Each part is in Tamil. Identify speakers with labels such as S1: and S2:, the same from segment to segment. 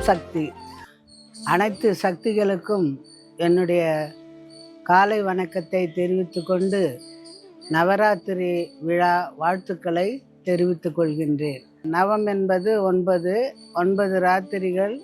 S1: சக்தி. அனைத்து சக்திகளுக்கும் என்னுடைய காலை வணக்கத்தை தெரிவித்து கொண்டு நவராத்திரி விழா வாழ்த்துக்களை தெரிவித்துக் கொள்கின்றேன். நவம் என்பது 9 ராத்திரிகள்,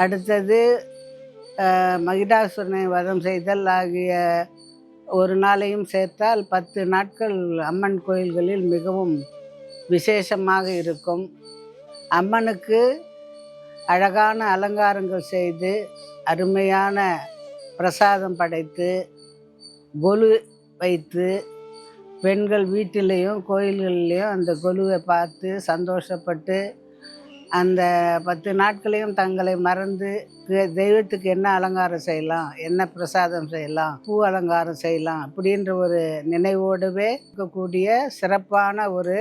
S1: அடுத்தது மகிடாசுரனை வதம் செய்தல் ஆகிய ஒரு நாளையும் சேர்த்தால் 10 நாட்கள் அம்மன் கோயில்களில் மிகவும் விசேஷமாக இருக்கும். அம்மனுக்கு அழகான அலங்காரங்கள் செய்து அருமையான பிரசாதம் படைத்து கொலு வைத்து பெண்கள் வீட்டிலையும் கோயில்கள்லேயும் அந்த கொலுவை பார்த்து சந்தோஷப்பட்டு அந்த 10 நாட்களையும் தங்களை மறந்து தெய்வத்துக்கு என்ன அலங்காரம் செய்யலாம், என்ன பிரசாதம் செய்யலாம், பூ அலங்காரம் செய்யலாம் அப்படின்ற ஒரு நினைவோடவே இருக்கக்கூடிய சிறப்பான ஒரு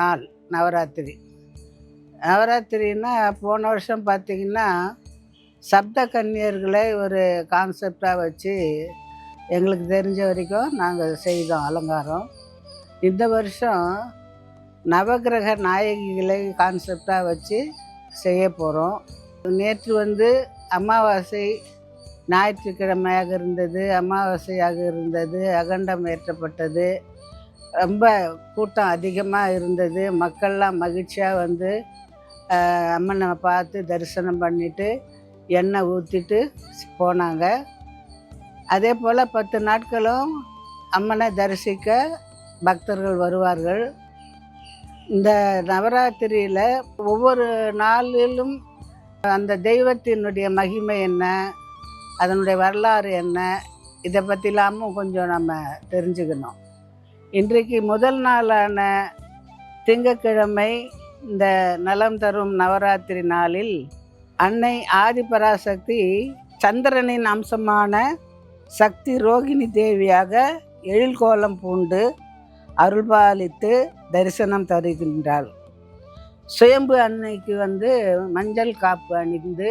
S1: நாள் நவராத்திரி. நவராத்திரின்னா போன வருஷம் பார்த்திங்கன்னா சப்த கன்னியர்களை ஒரு கான்செப்டாக வச்சு எங்களுக்கு தெரிஞ்ச வரைக்கும் நாங்கள் செய்தோம் அலங்காரம். இந்த வருஷம் நவகிரக நாயகிகளை கான்செப்டாக வச்சு செய்ய போகிறோம். நேற்று அமாவாசை ஞாயிற்றுக்கிழமையாக இருந்தது, அமாவாசையாக இருந்தது, அகண்டம் ஏற்றப்பட்டது. ரொம்ப கூட்டம் அதிகமாக இருந்தது. மக்கள்லாம் மகிழ்ச்சியாக அம்மனை பார்த்து தரிசனம் பண்ணிவிட்டு எண்ணெய் ஊற்றிட்டு போனாங்க. அதே போல் 10 நாட்களும் அம்மனை தரிசிக்க பக்தர்கள் வருவார்கள். இந்த நவராத்திரியில் ஒவ்வொரு நாளிலும் அந்த தெய்வத்தினுடைய மகிமை என்ன, அதனுடைய வரலாறு என்ன, இதை பற்றிலாமும் கொஞ்சம் நம்ம தெரிஞ்சுக்கணும். இன்றைக்கு முதல் நாளான திங்கட்கிழமை இந்த நலம் தரும் நவராத்திரி நாளில் அன்னை ஆதிபராசக்தி சந்திரனின் அம்சமான சக்தி ரோகிணி தேவியாக எழில்கோலம் பூண்டு அருள்பாலித்து தரிசனம் தருகின்றாள். சுயம்பு அன்னைக்கு மஞ்சள் காப்பு அணிந்து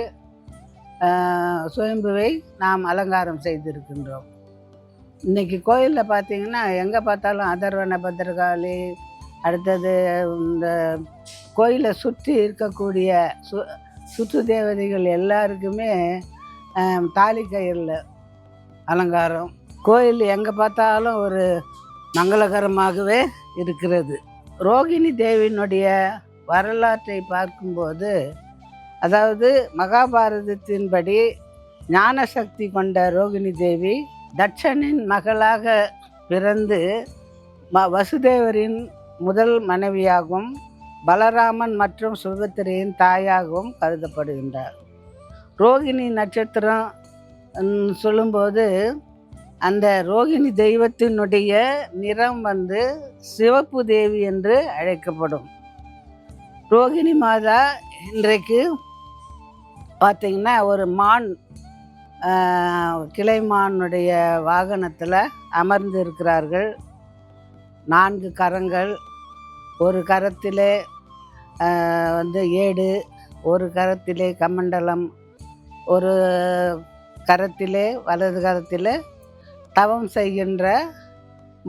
S1: சுயம்புவை நாம் அலங்காரம் செய்திருக்கின்றோம். இன்றைக்கி கோயிலில் பார்த்திங்கன்னா எங்கே பார்த்தாலும் அதர்வன பத்திரகாளி, அடுத்தது இந்த கோயிலை சுற்றி இருக்கக்கூடிய சுற்று தேவதைகள் எல்லாருக்குமே தாலி கயிறில் அலங்காரம். கோயில் எங்கே பார்த்தாலும் ஒரு மங்களகரமாகவே இருக்கிறது. ரோகிணி தேவியினுடைய வரலாற்றை பார்க்கும்போது, அதாவது மகாபாரதத்தின்படி ஞான சக்தி கொண்ட ரோகிணி தேவி தட்சனின் மகளாக பிறந்து வசுதேவரின் முதல் மனைவியாகவும் பலராமன் மற்றும் சுபத்திரையின் தாயாகவும் கருதப்படுகின்றார். ரோகிணி நட்சத்திரம் சொல்லும்போது அந்த ரோகிணி தெய்வத்தினுடைய நிறம் சிவப்பு தேவி என்று அழைக்கப்படும். ரோகிணி மாதா இன்றைக்கு பார்த்திங்கன்னா ஒரு மான், கிளைமானுடைய வாகனத்தில் அமர்ந்து இருக்கிறார்கள். 4 கரங்கள், ஒரு கரத்திலே ஏடு, ஒரு கரத்திலே கமண்டலம், ஒரு கரத்திலே வலது கரத்திலே தவம் செய்கின்ற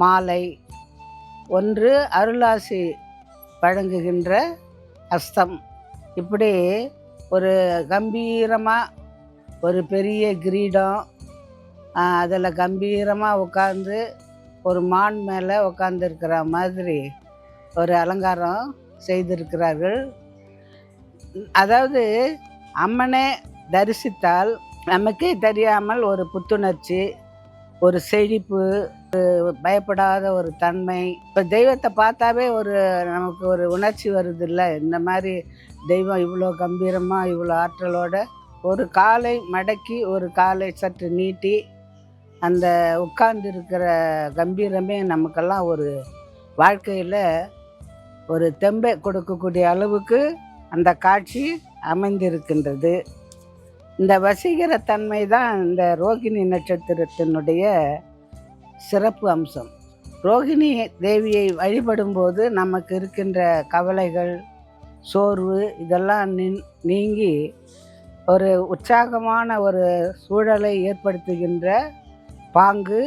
S1: மாலை, ஒன்று அருளாசி வழங்குகின்ற அஸ்தம். இப்படி ஒரு கம்பீரமாக ஒரு பெரிய கிரீடம், அதில் கம்பீரமாக உட்கார்ந்து ஒரு மான் மேலே உட்கார்ந்துருக்கிற மாதிரி ஒரு அலங்காரம் செய்திருக்கிறார்கள். அதாவது அம்மனை தரிசித்தால் நமக்கே தெரியாமல் ஒரு புத்துணர்ச்சி, ஒரு செழிப்பு, பயப்படாத ஒரு தன்மை. இப்போ தெய்வத்தை பார்த்தாவே நமக்கு ஒரு உணர்ச்சி வருது இல்லை? இந்த மாதிரி தெய்வம் இவ்வளோ கம்பீரமாக இவ்வளோ ஆற்றலோட ஒரு காலை மடக்கி ஒரு காலை சற்று நீட்டி அந்த உட்கார்ந்துருக்கிற கம்பீரமே நமக்கெல்லாம் ஒரு வாழ்க்கையில் ஒரு தெம்பை கொடுக்கக்கூடிய அளவுக்கு அந்த காட்சி அமைந்திருக்கின்றது. இந்த வசீகரத்தன்மை தான் இந்த ரோகிணி நட்சத்திரத்தினுடைய சிறப்பு அம்சம். ரோகிணி தேவியை வழிபடும்போது நமக்கு இருக்கின்ற கவலைகள், சோர்வு இதெல்லாம் நீங்கி ஒரு உற்சாகமான ஒரு சூழலை ஏற்படுத்துகின்ற பாங்கு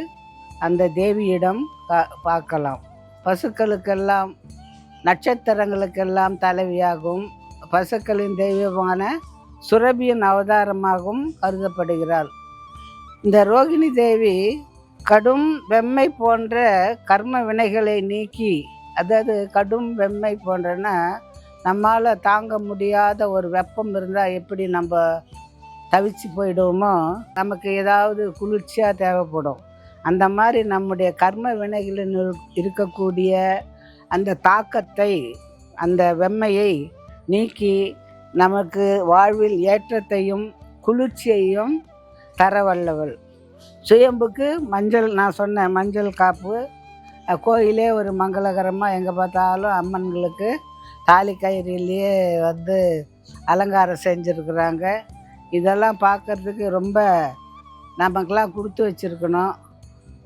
S1: அந்த தேவியிடம் பார்க்கலாம். பசுக்களுக்கெல்லாம் நட்சத்திரங்களுக்கெல்லாம் தலைவியாகவும் பசுக்களின் தெய்வமான சுரபியின் அவதாரமாகவும் கருதப்படுகிறாள். இந்த ரோகிணி தேவி கடும் வெம்மை போன்ற கர்ம வினைகளை நீக்கி, அதாவது கடும் வெம்மை போன்றன்னா நம்மால் தாங்க முடியாத ஒரு வெப்பம் இருந்தால் எப்படி நம்ம தவிச்சு போயிடுவோமோ, நமக்கு ஏதாவது குளிர்ச்சியாக தேவைப்படும். அந்த மாதிரி நம்முடைய கர்ம வினைகளில் இருக்கக்கூடிய அந்த தாக்கத்தை, அந்த வெம்மையை நீக்கி நமக்கு வாழ்வில் ஏற்றத்தையும் குளிர்ச்சியையும் தர வல்லவள். சுயம்புக்கு மஞ்சள், நான் சொன்னேன் மஞ்சள் காப்பு, கோயிலே ஒரு மங்களகரமாக எங்கே பார்த்தாலும் அம்மன்களுக்கு தாலி கயிறிலேயே வந்து அலங்காரம் செஞ்சுருக்குறாங்க. இதெல்லாம் பார்க்குறதுக்கு ரொம்ப நமக்கெல்லாம் கொடுத்து வச்சுருக்கணும்.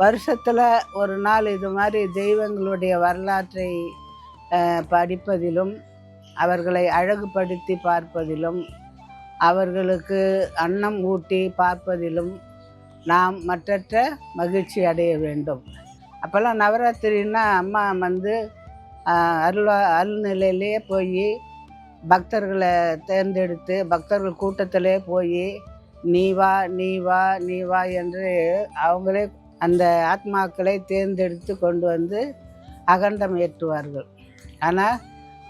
S1: வருஷத்தில் ஒரு நாள் இது மாதிரி தெய்வங்களுடைய வரலாற்றை படிப்பதிலும், அவர்களை அழகுபடுத்தி பார்ப்பதிலும், அவர்களுக்கு அன்னம் ஊட்டி பார்ப்பதிலும் நாம் மற்றற்ற மகிழ்ச்சி அடைய வேண்டும். அப்போல்லாம் நவராத்திரின்னா அம்மா வந்து அருள்நிலையிலேயே போய் பக்தர்களை தேர்ந்தெடுத்து பக்தர்கள் கூட்டத்திலே போய் நீ வா நீ வா நீ வா என்று அவங்களே அந்த ஆத்மாக்களை தேர்ந்தெடுத்து கொண்டு வந்து அகண்டம் ஏற்றுவார்கள். ஆனால்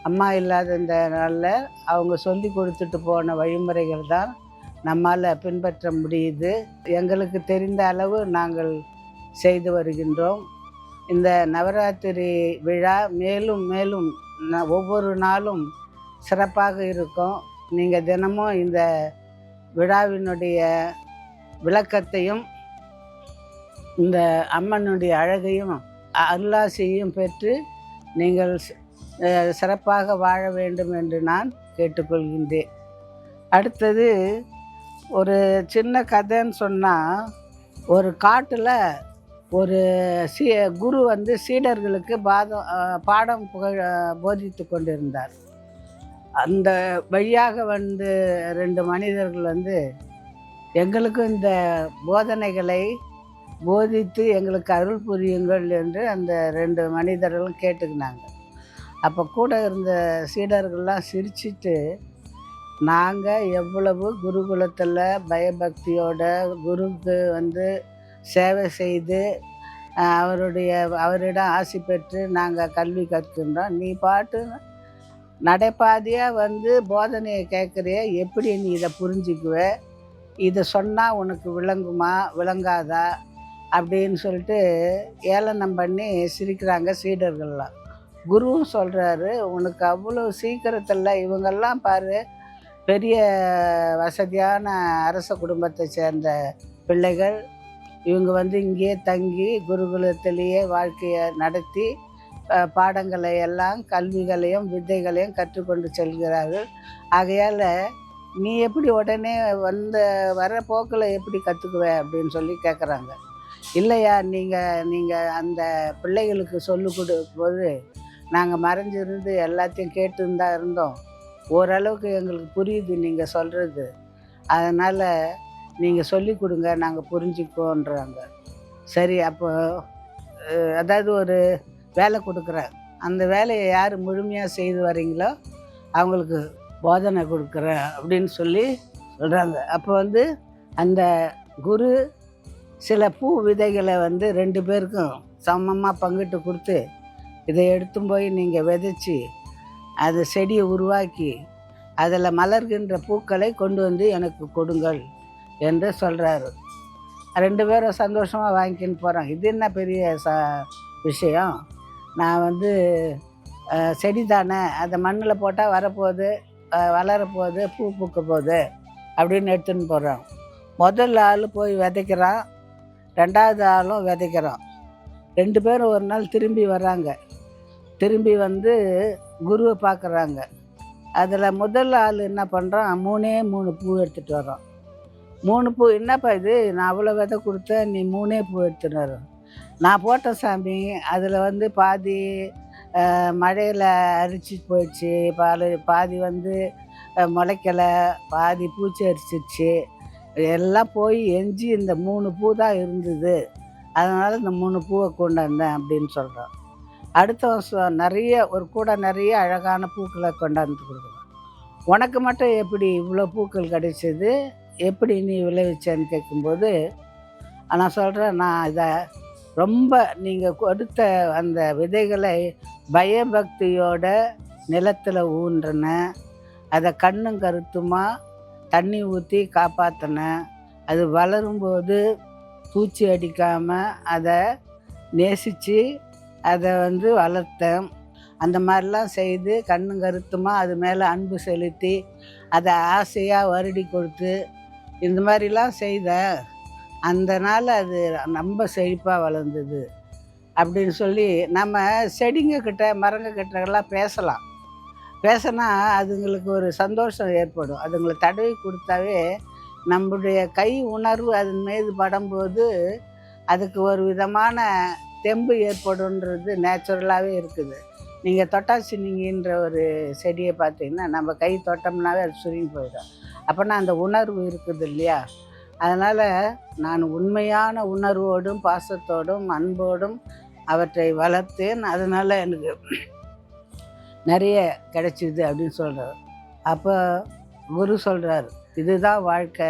S1: அம்மா இல்லாத இந்த நாளில் அவங்க சொல்லி கொடுத்துட்டு போன வழிமுறைகள் தான் நம்மால் பின்பற்ற முடியுது. எங்களுக்கு தெரிந்த அளவு நாங்கள் செய்து வருகின்றோம். இந்த நவராத்திரி விழா மேலும் மேலும் ஒவ்வொரு நாளும் சிறப்பாக இருக்கும். நீங்கள் தினமும் இந்த விழாவினுடைய விளக்கத்தையும் இந்த அம்மனுடைய அழகையும் அருளாசியையும் பெற்று நீங்கள் சிறப்பாக வாழ வேண்டும் என்று நான் கேட்டுக்கொள்கின்றேன். அடுத்தது ஒரு சின்ன கதைன்னு சொன்னால், ஒரு காட்டில் ஒரு குரு வந்து சீடர்களுக்கு பாடம் போதித்து கொண்டிருந்தார். அந்த வழியாக வந்து 2 மனிதர்கள் வந்து எங்களுக்கும் இந்த போதனைகளை போதித்து எங்களுக்கு அருள் புரியுங்கள் என்று அந்த 2 மனிதர்களும் கேட்டுக்கினாங்க. அப்போ கூட இருந்த சீடர்கள்லாம் சிரிச்சிட்டு, நாங்கள் எவ்வளவு குருகுலத்தில் பயபக்தியோட குருக்கு வந்து சேவை செய்து அவரிடம் ஆசி பெற்று நாங்கள் கல்வி கற்கின்றோம், நீ பாட்டு நடைபாதையாக வந்து போதனையை கேட்குறிய, எப்படி நீ இதை புரிஞ்சுக்குவ, இதை சொன்னால் உனக்கு விளங்குமா விளங்காதா அப்படின்னு சொல்லிட்டு ஏளனம் பண்ணி சிரிக்கிறாங்க சீடர்கள்லாம். குருவும் சொல்கிறாரு, உனக்கு அவ்வளோ சீக்கிரத்தில் இவங்கெல்லாம் பாரு, பெரிய வசதியான அரச குடும்பத்தை சேர்ந்த பிள்ளைகள், இவங்க வந்து இங்கேயே தங்கி குருகுலத்திலேயே வாழ்க்கையை நடத்தி பாடங்களை எல்லாம் கல்விகளையும் வித்தைகளையும் கற்றுக்கொண்டு செல்கிறார்கள். ஆகையால் நீ எப்படி உடனே வர போக்கில் எப்படி கற்றுக்குவ அப்படின்னு சொல்லி கேட்குறாங்க. இல்லையா, நீங்கள் அந்த பிள்ளைகளுக்கு சொல்லிக் கொடுக்கும்போது நாங்கள் மறைஞ்சிருந்து எல்லாத்தையும் கேட்டுன்னு தான் இருந்தோம், ஓரளவுக்கு எங்களுக்கு புரியுது நீங்கள் சொல்கிறது, அதனால் நீங்கள் சொல்லி கொடுங்க, நாங்கள் புரிஞ்சுக்கோன்றாங்க. சரி, அப்போ அதாவது ஒரு வேலை கொடுக்குறேன், அந்த வேலையை யார் முழுமையாக செய்து வரீங்களோ அவங்களுக்கு போதனை கொடுக்குறேன் அப்படின்னு சொல்லி சொல்கிறாங்க. அப்போ வந்து அந்த குரு சில பூ விதைகளை வந்து 2 பேருக்கும் சமமாக பங்கிட்டு கொடுத்து, இதை எடுத்தும் போய் நீங்கள் விதைச்சி அது செடியை உருவாக்கி அதில் மலர்கின்ற பூக்களை கொண்டு வந்து எனக்கு கொடுங்கள் என்று சொல்கிறாரு. 2 பேரும் சந்தோஷமாக வாங்கிக்கின்னு போகிறாங்க. இது என்ன பெரிய விஷயம், நான் வந்து செடி தானே, அதை மண்ணில் போட்டால் வரப்போகுது, வளரப்போகுது, பூ பூக்க போகுது அப்படின்னு எடுத்துன்னு போகிறான். முதல் ஆள் போய் விதைக்கிறான், 2வது ஆளும் விதைக்கிறான். 2 பேரும் ஒரு நாள் திரும்பி வர்றாங்க. திரும்பி வந்து குருவை பார்க்குறாங்க. அதில் முதல் ஆள் என்ன பண்ணுறான், 3 பூ எடுத்துகிட்டு வரோம். 3 பூ, என்னப்பா இது, நான் அவ்வளோ விதை கொடுத்தேன், நீ 3 பூ எடுத்துன்னு வரோம். நான் போட்ட சாமி, அதில் வந்து பாதி மழையில் அரிச்சு போயிடுச்சு, பாதி வந்து முளைக்கலை, பாதி பூச்சி அரிச்சிடுச்சு, எல்லாம் போய் எஞ்சி இந்த 3 பூ தான் இருந்தது, அதனால் இந்த 3 பூவை கொண்டாந்தேன் அப்படின்னு சொல்கிறான். அடுத்த வருஷம் ஒரு கூட நிறைய அழகான பூக்களை கொண்டாந்து கொடுக்குறான். உனக்கு மட்டும் எப்படி இவ்வளோ பூக்கள் கிடைச்சது, எப்படி நீ விளைவிச்சேன்னு கேட்கும்போது நான் சொல்கிறேன், நான் இதை ரொம்ப நீங்கள் கொடுத்த அந்த விதைகளை பயபக்தியோட நிலத்தில் ஊன்றினேன். அதை கண்ணும் கருத்துமா தண்ணி ஊற்றி காப்பாற்றினேன். அது வளரும்போது பூச்சி அடிக்காமல் அதை நேசித்து அதை வளர்த்தேன். அந்த மாதிரிலாம் செய்து கண்ணும் கருத்துமா அது மேலே அன்பு செலுத்தி அதை ஆசையாக வருடி கொடுத்து இந்த மாதிரிலாம் செய்தேன். அந்த நாள் அது ரொம்ப செழிப்பாக வளர்ந்தது அப்படின்னு சொல்லி நம்ம செடிங்கக்கிட்ட மரங்கக்கிட்டலாம் பேசலாம். பேசினா அதுங்களுக்கு ஒரு சந்தோஷம் ஏற்படும். அதுங்களை தடவி கொடுத்தாவே நம்முடைய கை உணர்வு அதன் மீது படும்போது அதுக்கு ஒரு விதமான தெம்பு ஏற்படுன்றது நேச்சுரலாகவே இருக்குது. நீங்கள் தொட்டாசினிங்கின்ற ஒரு செடியை பார்த்தீங்கன்னா நம்ம கை தொட்டோம்னாவே அது சுருங்கி போயிடும். அப்போனா அந்த உணர்வு இருக்குது இல்லையா? அதனால் நான் உண்மையான உணர்வோடும் பாசத்தோடும் அன்போடும் அவற்றை வளர்த்தேன். அதனால் எனக்கு நிறைய கிடைச்சிது அப்படின்னு சொல்கிறார். அப்போ குரு சொல்கிறார், இதுதான் வாழ்க்கை.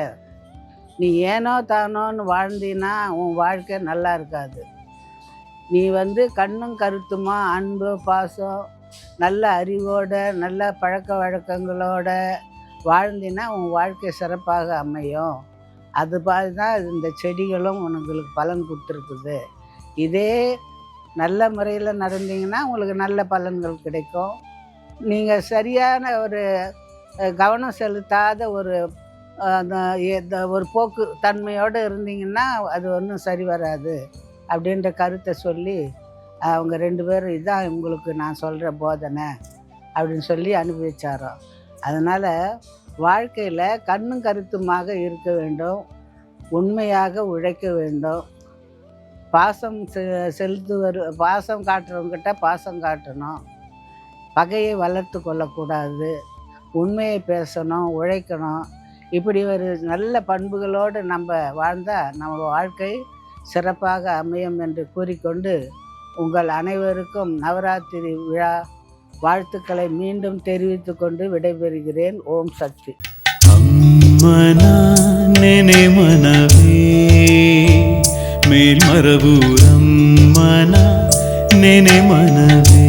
S1: நீ ஏனோ தானோன்னு வாழ்ந்தீன்னா உன் வாழ்க்கை நல்லா இருக்காது. நீ கண்ணும் கருத்துமா அன்பு பாசம் நல்ல அறிவோட நல்ல பழக்க வழக்கங்களோட வாழ்ந்தினா உன் வாழ்க்கை சிறப்பாக அமையும். அது மாதிரி தான் இந்த செடிகளும் உங்களுக்கு பலன் கொடுத்துருக்குது. இதே நல்ல முறையில் நடந்தீங்கன்னா உங்களுக்கு நல்ல பலன்கள் கிடைக்கும். நீங்கள் சரியான ஒரு கவனம் செலுத்தாத ஒரு போக்கு தன்மையோடு இருந்தீங்கன்னா அது ஒன்றும் சரி வராது அப்படின்ற கருத்தை சொல்லி அவங்க 2 பேரும் இதான் உங்களுக்கு நான் சொல்கிற போதனை அப்படின்னு சொல்லி அனுப்பி வச்சாரோம். அதனால் வாழ்க்கையில் கண்ணும் கருத்துமாக இருக்க வேண்டும், உண்மையாக உழைக்க வேண்டும், பாசம் பாசம் காட்டுறவங்ககிட்ட பாசம் காட்டணும், பகையை வளர்த்து கொள்ளக்கூடாது, உண்மையை பேசணும், உழைக்கணும். இப்படி ஒரு நல்ல பண்புகளோடு நம்ம வாழ்ந்தால் நம்ம வாழ்க்கை சிறப்பாக அமையும் என்று கூறிக்கொண்டு உங்கள் அனைவருக்கும் நவராத்திரி விழா வாழ்த்துக்களை மீண்டும் தெரிவித்து கொண்டு விடைபெறுகிறேன். ஓம் சக்தி.
S2: ಅಮ್ಮನ ನೆನೆ ಮನವೇ ಮೇಲ್ಮರಬೂರಮ್ಮನ ನೆನೆ ಮನವೇ